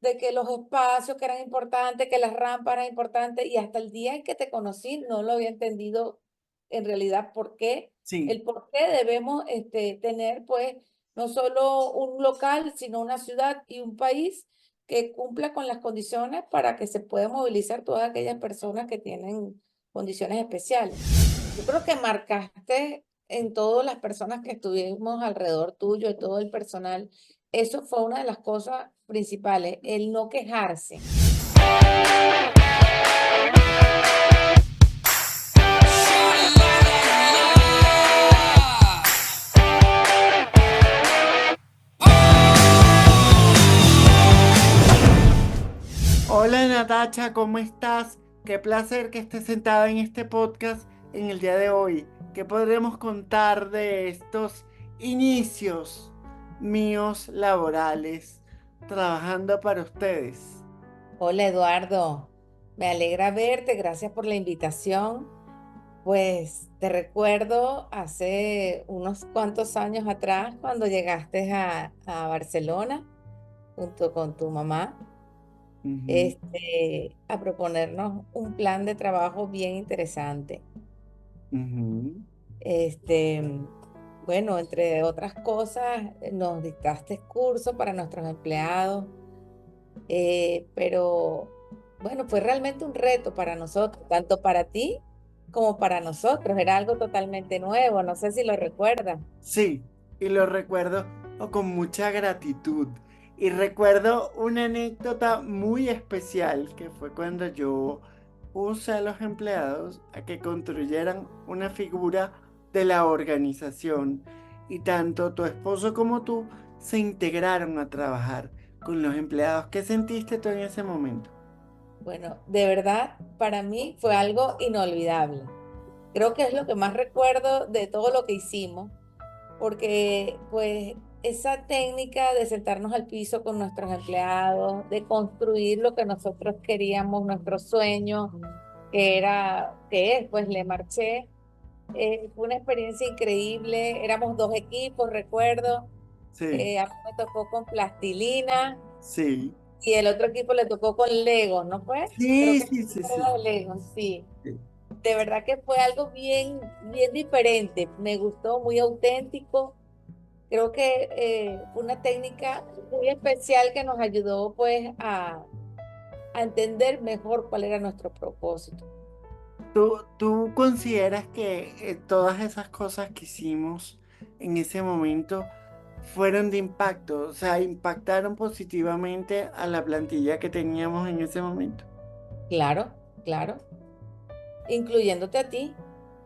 de que los espacios que eran importantes, que las rampas eran importantes, y hasta el día en que te conocí no lo había entendido en realidad Sí, el por qué debemos tener pues no solo un local, sino una ciudad y un país que cumpla con las condiciones para que se pueda movilizar todas aquellas personas que tienen condiciones especiales. Yo creo que marcaste en todas las personas que estuvimos alrededor tuyo, y todo el personal. Eso fue una de las cosas principales, el no quejarse. hola Natacha, ¿cómo estás? Qué placer que estés sentada en este podcast en el día de hoy. ¿Qué podremos contar de estos inicios míos laborales trabajando para ustedes? Hola Eduardo, me alegra verte, gracias por la invitación. Pues te recuerdo hace unos cuantos años atrás cuando llegaste a Barcelona junto con tu mamá, Ujú, a proponernos un plan de trabajo bien interesante. ujú, Este, bueno, entre otras cosas, nos dictaste curso para nuestros empleados, pero bueno, fue realmente un reto para nosotros, tanto para ti como para nosotros. Era algo totalmente nuevo, no sé si lo recuerdas. sí, y lo recuerdo con mucha gratitud. Y recuerdo una anécdota muy especial que fue cuando yo puse a los empleados a que construyeran una figura de la organización y tanto tu esposo como tú se integraron a trabajar con los empleados. ¿Qué sentiste tú en ese momento? Bueno, de verdad, para mí fue algo inolvidable. Creo que es lo que más recuerdo de todo lo que hicimos, porque pues esa técnica de sentarnos al piso con nuestros empleados, de construir lo que nosotros queríamos, nuestro sueño, que es pues Le Marché, fue una experiencia increíble. Éramos dos equipos, recuerdo. Sí, A mí me tocó con plastilina sí, y el otro equipo le tocó con Legos, ¿no fue? Creo sí, que sí, sí, era sí. de Legos, sí. Sí. De verdad que fue algo bien diferente. Me gustó, muy auténtico. Creo que fue una técnica muy especial que nos ayudó pues a entender mejor cuál era nuestro propósito. ¿Tú consideras que todas esas cosas que hicimos en ese momento fueron de impacto? O sea, impactaron positivamente a la plantilla que teníamos en ese momento. Claro, claro, incluyéndote a ti.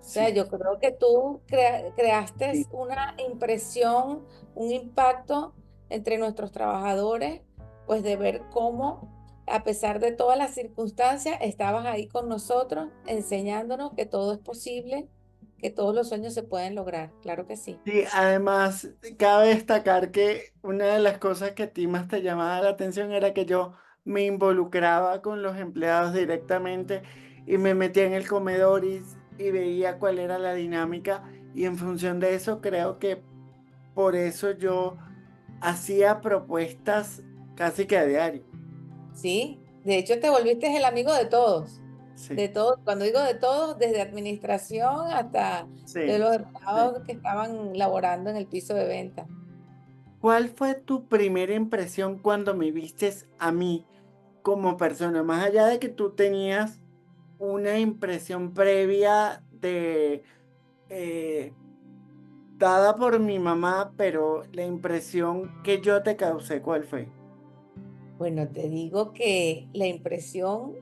O sea, Sí, yo creo que tú creaste sí. una impresión, un impacto entre nuestros trabajadores, pues de ver cómo, a pesar de todas las circunstancias, estabas ahí con nosotros, enseñándonos que todo es posible, que todos los sueños se pueden lograr. Claro que sí. Sí, además, cabe destacar que una de las cosas que a ti más te llamaba la atención era que yo me involucraba con los empleados directamente y me metía en el comedor y veía cuál era la dinámica y en función de eso creo que por eso yo hacía propuestas casi que a diario. Sí, de hecho te volviste el amigo de todos. Sí, De todos, cuando digo de todos, desde administración hasta de sí, los sí. empleados que estaban laborando en el piso de venta. ¿Cuál fue tu primera impresión cuando me vistes a mí como persona? Más allá de que tú tenías una impresión previa de eh, dada por mi mamá, pero la impresión que yo te causé, ¿cuál fue? Bueno, te digo que la impresión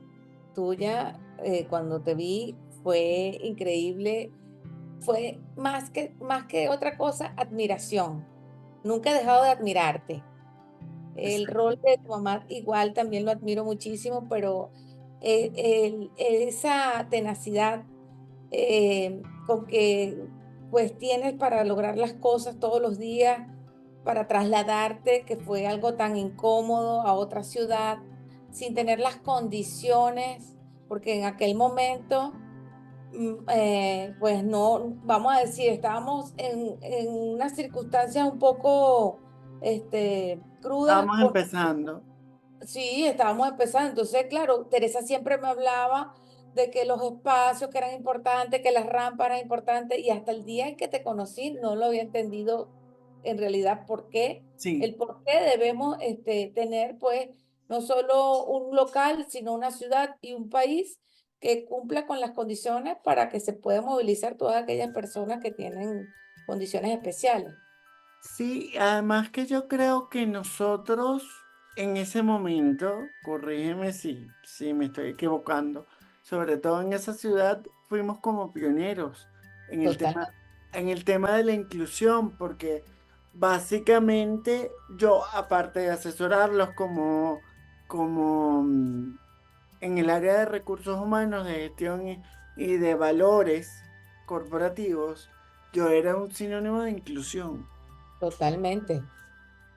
tuya cuando te vi fue increíble, fue más que otra cosa, admiración. Nunca he dejado de admirarte. El Exacto. rol de tu mamá igual también lo admiro muchísimo, pero esa tenacidad con que pues tienes para lograr las cosas todos los días, para trasladarte, que fue algo tan incómodo a otra ciudad, sin tener las condiciones, porque en aquel momento, pues no, vamos a decir, estábamos en unas circunstancias un poco crudas, Estábamos porque empezando. Sí, estábamos empezando. Entonces, claro, Teresa siempre me hablaba de que los espacios que eran importantes, que las rampas eran importantes, y hasta el día en que te conocí no lo había entendido en realidad Sí. el por qué debemos tener pues no solo un local, sino una ciudad y un país que cumpla con las condiciones para que se puedan movilizar todas aquellas personas que tienen condiciones especiales. Sí, además que yo creo que nosotros en ese momento, corrígeme si me estoy equivocando, sobre todo en esa ciudad fuimos como pioneros en el tema, Totalmente. en el tema de la inclusión, porque básicamente yo, aparte de asesorarlos como en el área de recursos humanos, de gestión y de valores corporativos, yo era un sinónimo de inclusión. Totalmente.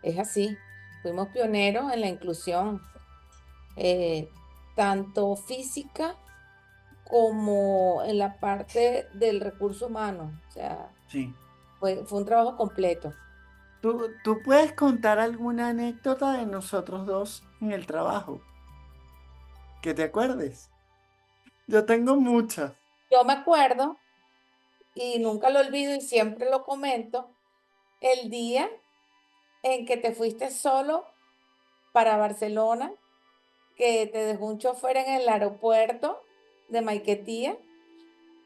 Es así. Fuimos pioneros en la inclusión, eh, tanto física como en la parte del recurso humano. O sea, Sí. fue un trabajo completo. ¿Tú puedes contar alguna anécdota de nosotros dos en el trabajo? Que te acuerdes. Yo tengo muchas. Yo me acuerdo, y nunca lo olvido y siempre lo comento, el día en que te fuiste solo para Barcelona, que te dejó un chofer en el aeropuerto de Maiquetía.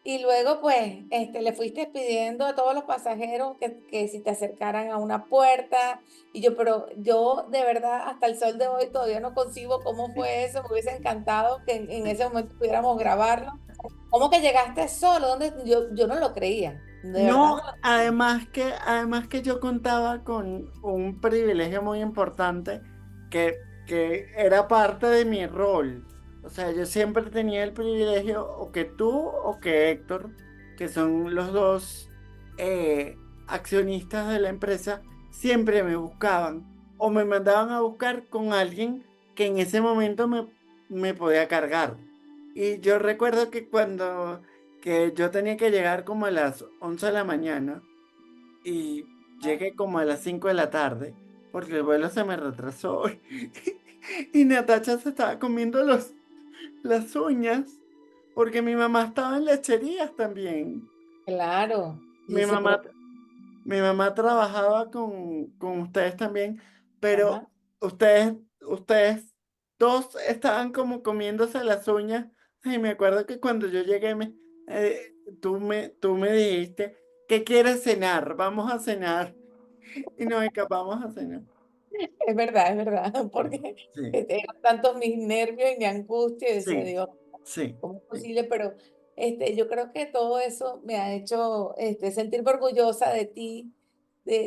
Y luego, pues, le fuiste pidiendo a todos los pasajeros que si te acercaran a una puerta. Y yo, pero yo de verdad, hasta el sol de hoy todavía no concibo cómo Sí, fue eso. Me hubiese encantado que en sí. ese momento pudiéramos grabarlo. ¿Cómo que llegaste solo? ¿Dónde? Yo no lo creía. De verdad No, no lo creía. además que yo contaba con un privilegio muy importante que era parte de mi rol. O sea, yo siempre tenía el privilegio, o que tú o que Héctor, que son los dos accionistas de la empresa, siempre me buscaban o me mandaban a buscar con alguien que en ese momento me podía cargar. Y yo recuerdo que yo tenía que llegar como a las 11 de la mañana y llegué como a las 5 de la tarde porque el vuelo se me retrasó y Natacha se estaba comiendo las uñas porque mi mamá estaba en lecherías también. Claro. Yo Mi decía, mamá, pero, mi mamá trabajaba con ustedes también, pero ajá. ustedes dos estaban como comiéndose las uñas. Y me acuerdo que cuando yo llegué, tú me dijiste, ¿qué quieres cenar? Vamos a cenar. Y nos escapamos a cenar. Es verdad, porque Sí, eran tantos mis nervios y mi angustia, y decía, sí, Dios. sí, ¿Cómo es sí, posible? Pero yo creo que todo eso me ha hecho sentirme orgullosa de ti.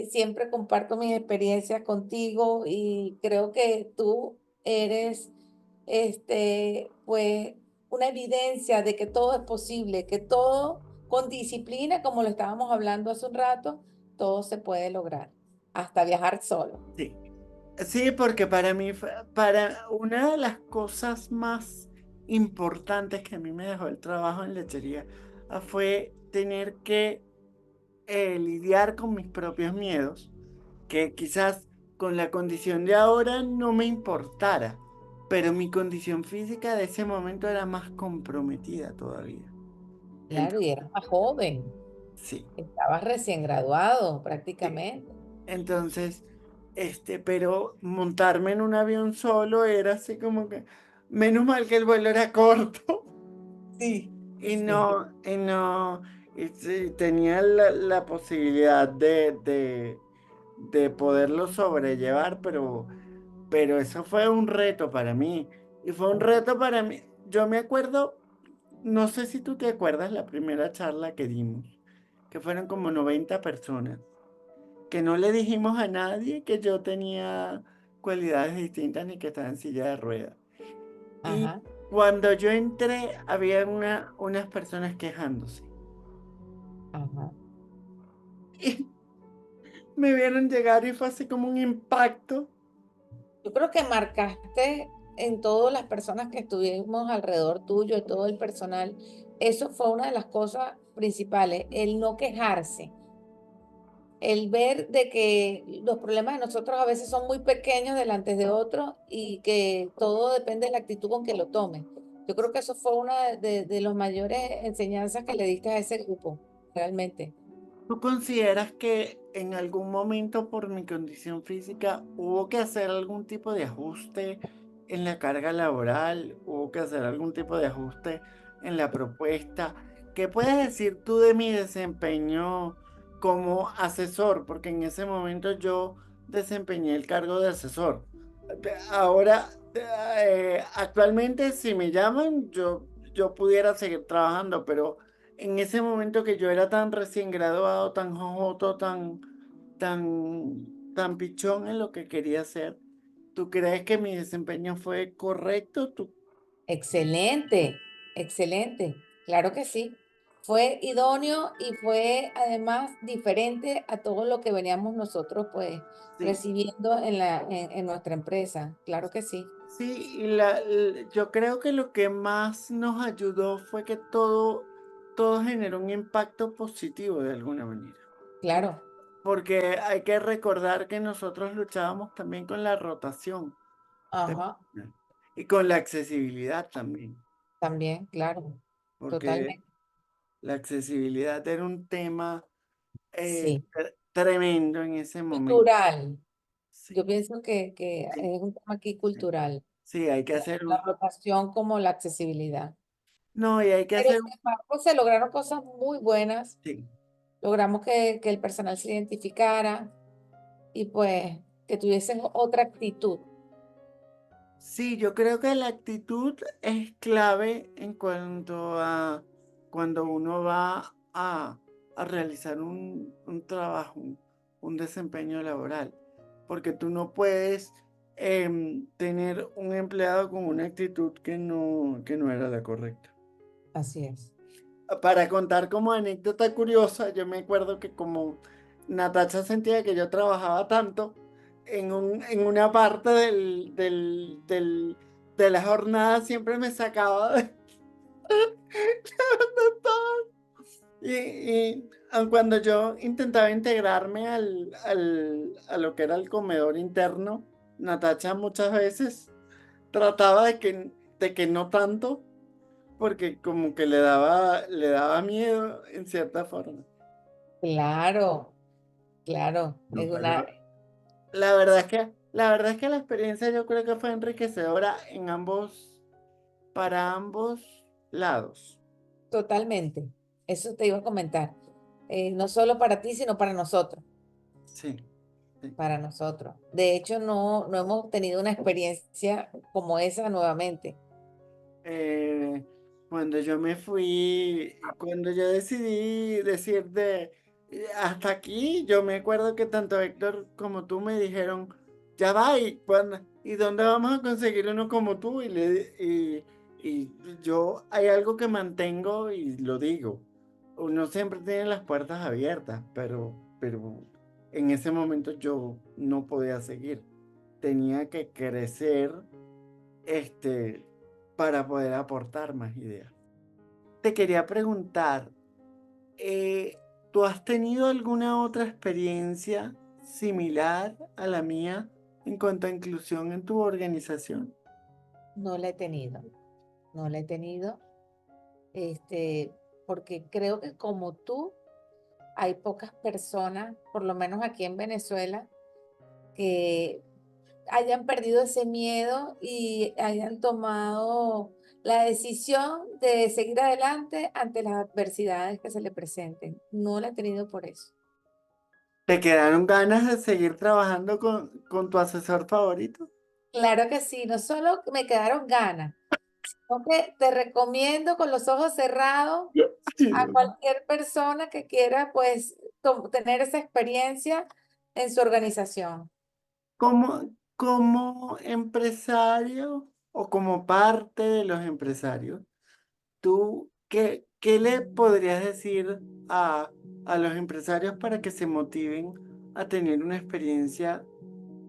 Siempre comparto mis experiencias contigo y creo que tú eres pues una evidencia de que todo es posible, que todo con disciplina, como lo estábamos hablando hace un rato, todo se puede lograr, hasta viajar solo. sí. Sí, porque para mí, para una de las cosas más importantes que a mí me dejó el trabajo en lechería fue tener que lidiar con mis propios miedos, que quizás con la condición de ahora no me importara, pero mi condición física de ese momento era más comprometida todavía. Claro, y eras más joven, Sí, estabas recién graduado sí. prácticamente. Entonces, pero montarme en un avión solo era así como que, menos mal que el vuelo era corto Sí, y sí. no, y sí, tenía la posibilidad de poderlo sobrellevar, pero eso fue un reto para mí. Y fue un reto para mí. Yo me acuerdo, no sé si tú te acuerdas la primera charla que dimos, que fueron como 90 personas, que no le dijimos a nadie que yo tenía cualidades distintas ni que estaba en silla de ruedas. Y Ajá, cuando yo entré, había unas personas quejándose. ajá. Y me vieron llegar y fue así como un impacto. Yo creo que marcaste en todas las personas que estuvimos alrededor tuyo y todo el personal. Eso fue una de las cosas principales, el no quejarse. el ver de que los problemas de nosotros a veces son muy pequeños delante de otros y que todo depende de la actitud con que lo tomes. Yo creo que eso fue una de las mayores enseñanzas que le diste a ese grupo, realmente. ¿Tú consideras que en algún momento por mi condición física hubo que hacer algún tipo de ajuste en la carga laboral? ¿Hubo que hacer algún tipo de ajuste en la propuesta? ¿Qué puedes decir tú de mi desempeño como asesor? Porque en ese momento yo desempeñé el cargo de asesor. Ahora, actualmente si me llaman, yo pudiera seguir trabajando, pero en ese momento que yo era tan recién graduado, tan jojoto, tan pichón en lo que quería hacer, ¿tú crees que mi desempeño fue correcto? ¿Tú? Excelente, excelente. Claro que sí. Fue idóneo y fue además diferente a todo lo que veníamos nosotros pues Sí, recibiendo en nuestra empresa. Claro que sí. sí, y yo creo que lo que más nos ayudó fue que todo generó un impacto positivo de alguna manera. Claro. Porque hay que recordar que nosotros luchábamos también con la rotación de Ajá. personal y con la accesibilidad también, También, claro. porque Totalmente. la accesibilidad era un tema Sí. tremendo en ese momento. Cultural. Yo Sí, pienso que sí, es un tema aquí sí. cultural, Sí, hay que tanto hacer la un... rotación como la accesibilidad. No, y hay que Pero hacer sin un... embargo, se lograron cosas muy buenas. Sí, Logramos que el personal se identificara y pues que tuviesen otra actitud. sí, yo creo que la actitud es clave en cuanto a cuando uno va a realizar un trabajo, un desempeño laboral, porque tú no puedes tener un empleado con una actitud que no era la correcta. Así es. Para contar como anécdota curiosa, yo me acuerdo que como Natacha sentía que yo trabajaba tanto, en una parte de la jornada siempre me sacaba y aun cuando yo intentaba integrarme a lo que era el comedor interno, Natacha muchas veces trataba de que no tanto, porque como que le daba miedo en cierta forma. Claro, claro. No, pero la verdad es que la experiencia yo creo que fue enriquecedora en para ambos lados. Totalmente. Eso te iba a comentar. No solo para ti, sino para nosotros. Sí, sí. Para nosotros. De hecho, no hemos tenido una experiencia como esa nuevamente. Eh, Cuando yo me fui, cuando yo decidí decir de hasta aquí, yo me acuerdo que tanto Héctor como tú me dijeron, ya va, ¿y dónde vamos a conseguir uno como tú? Y yo hay algo que mantengo y lo digo. Uno siempre tiene las puertas abiertas, pero en ese momento yo no podía seguir. Tenía que crecer este, para poder aportar más ideas. Te quería preguntar, eh, ¿tú has tenido alguna otra experiencia similar a la mía en cuanto a inclusión en tu organización? No la he tenido. No la he tenido. Este, porque creo que como tú, hay pocas personas, por lo menos aquí en Venezuela, que hayan perdido ese miedo y hayan tomado la decisión de seguir adelante ante las adversidades que se le presenten. No la he tenido por eso. ¿Te quedaron ganas de seguir trabajando con tu asesor favorito? Claro que sí, no solo me quedaron ganas, sino que te recomiendo con los ojos cerrados a cualquier persona que quiera pues tener esa experiencia en su organización. Como empresario o como parte de los empresarios, ¿tú qué le podrías decir a los empresarios para que se motiven a tener una experiencia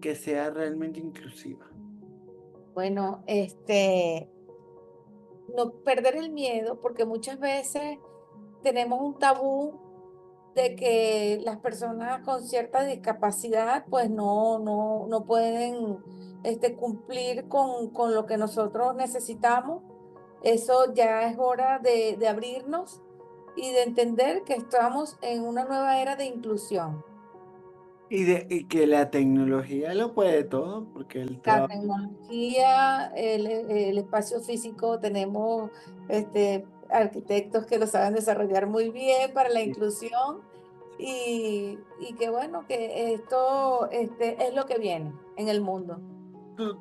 que sea realmente inclusiva? Bueno, no perder el miedo, porque muchas veces tenemos un tabú de que las personas con cierta discapacidad pues no pueden cumplir con lo que nosotros necesitamos. Eso ya es hora de abrirnos y de entender que estamos en una nueva era de inclusión. Y que la tecnología lo puede todo, porque el La trabajo... tecnología, el espacio físico, tenemos arquitectos que lo saben desarrollar muy bien para la inclusión y que bueno, que esto es lo que viene en el mundo.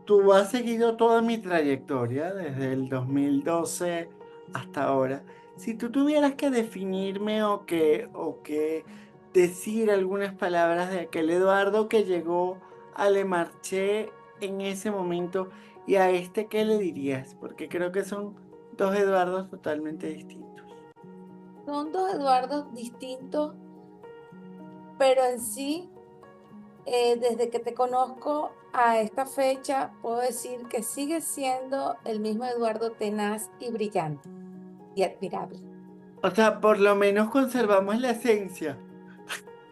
Tú has seguido toda mi trayectoria desde el 2012 hasta ahora. Si tú tuvieras que definirme o que decir algunas palabras de aquel Eduardo que llegó a Le Marché en ese momento y a este, ¿qué le dirías? Porque creo que son dos Eduardos totalmente distintos. Son dos Eduardos distintos, pero en sí, desde que te conozco a esta fecha, puedo decir que sigue siendo el mismo Eduardo tenaz y brillante y admirable. O sea, por lo menos conservamos la esencia.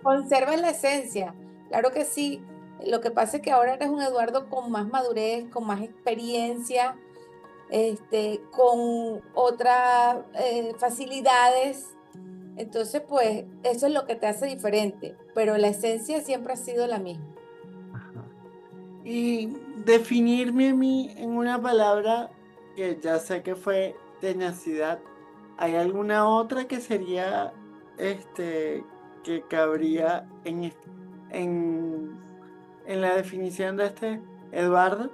Conservas la esencia, claro que sí. Lo que pasa es que ahora eres un Eduardo con más madurez, con más experiencia, con otras facilidades. Entonces, pues, eso es lo que te hace diferente, pero la esencia siempre ha sido la misma. Y definirme a mí en una palabra que ya sé que fue tenacidad. ¿Hay alguna otra que sería que cabría en, en la definición de este Eduardo?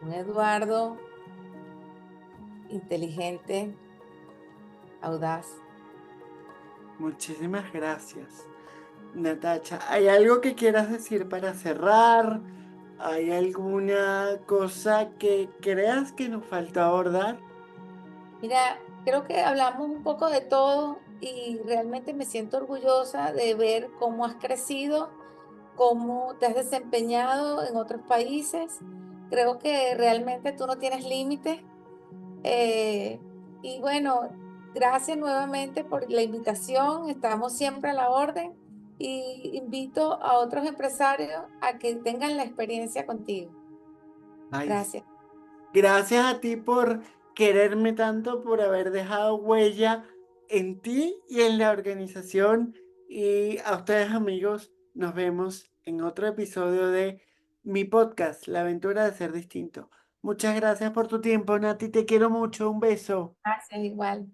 Un Eduardo inteligente, audaz. Muchísimas gracias, Natacha. ¿Hay algo que quieras decir para cerrar? ¿Hay alguna cosa que creas que nos falta abordar? Mira, creo que hablamos un poco de todo y realmente me siento orgullosa de ver cómo has crecido, cómo te has desempeñado en otros países. Creo que realmente tú no tienes límites. eh, y bueno, gracias nuevamente por la invitación. Estamos siempre a la orden y invito a otros empresarios a que tengan la experiencia contigo. Ay, Gracias. gracias a ti por quererme tanto, por haber dejado huella en ti y en la organización. Y a ustedes, amigos, nos vemos en otro episodio de mi podcast, La aventura de ser distinto. Muchas gracias por tu tiempo, Nati. Te quiero mucho. Un beso. Gracias igual.